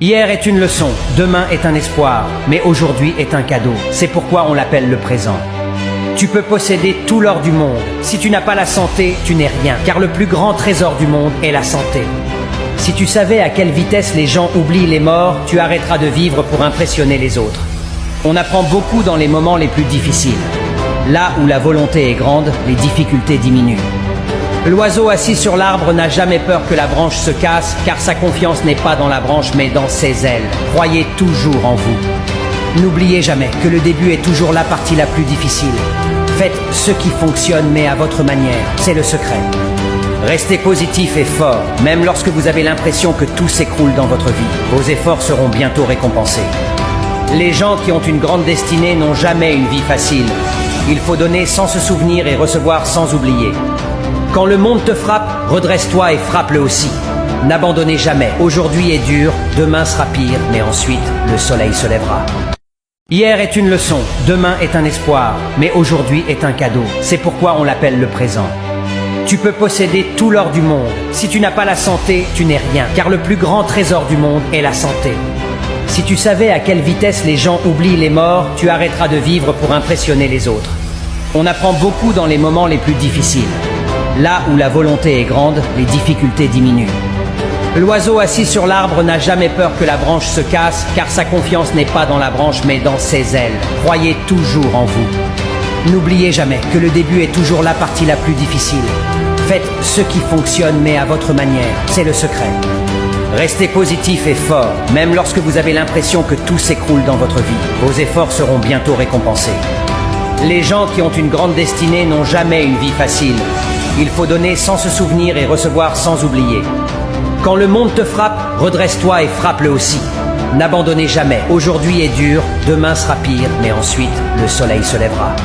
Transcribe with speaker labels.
Speaker 1: Hier est une leçon, demain est un espoir, mais aujourd'hui est un cadeau. C'est pourquoi on l'appelle le présent. Tu peux posséder tout l'or du monde. Si tu n'as pas la santé, tu n'es rien, car le plus grand trésor du monde est la santé. Si tu savais à quelle vitesse les gens oublient les morts, tu arrêteras de vivre pour impressionner les autres. On apprend beaucoup dans les moments les plus difficiles. Là où la volonté est grande, les difficultés diminuent. L'oiseau assis sur l'arbre n'a jamais peur que la branche se casse, car sa confiance n'est pas dans la branche mais dans ses ailes. Croyez toujours en vous. N'oubliez jamais que le début est toujours la partie la plus difficile. Faites ce qui fonctionne mais à votre manière, c'est le secret. Restez positif et fort, même lorsque vous avez l'impression que tout s'écroule dans votre vie. Vos efforts seront bientôt récompensés. Les gens qui ont une grande destinée n'ont jamais une vie facile. Il faut donner sans se souvenir et recevoir sans oublier. Quand le monde te frappe, redresse-toi et frappe-le aussi. N'abandonnez jamais. Aujourd'hui est dur, demain sera pire, mais ensuite, le soleil se lèvera. Hier est une leçon, demain est un espoir, mais aujourd'hui est un cadeau. C'est pourquoi on l'appelle le présent. Tu peux posséder tout l'or du monde. Si tu n'as pas la santé, tu n'es rien, car le plus grand trésor du monde est la santé. Si tu savais à quelle vitesse les gens oublient les morts, tu arrêteras de vivre pour impressionner les autres. On apprend beaucoup dans les moments les plus difficiles. Là où la volonté est grande, les difficultés diminuent. L'oiseau assis sur l'arbre n'a jamais peur que la branche se casse, car sa confiance n'est pas dans la branche mais dans ses ailes. Croyez toujours en vous. N'oubliez jamais que le début est toujours la partie la plus difficile. Faites ce qui fonctionne mais à votre manière, c'est le secret. Restez positif et fort, même lorsque vous avez l'impression que tout s'écroule dans votre vie. Vos efforts seront bientôt récompensés. Les gens qui ont une grande destinée n'ont jamais une vie facile. Il faut donner sans se souvenir et recevoir sans oublier. Quand le monde te frappe, redresse-toi et frappe-le aussi. N'abandonnez jamais. Aujourd'hui est dur, demain sera pire, mais ensuite, le soleil se lèvera.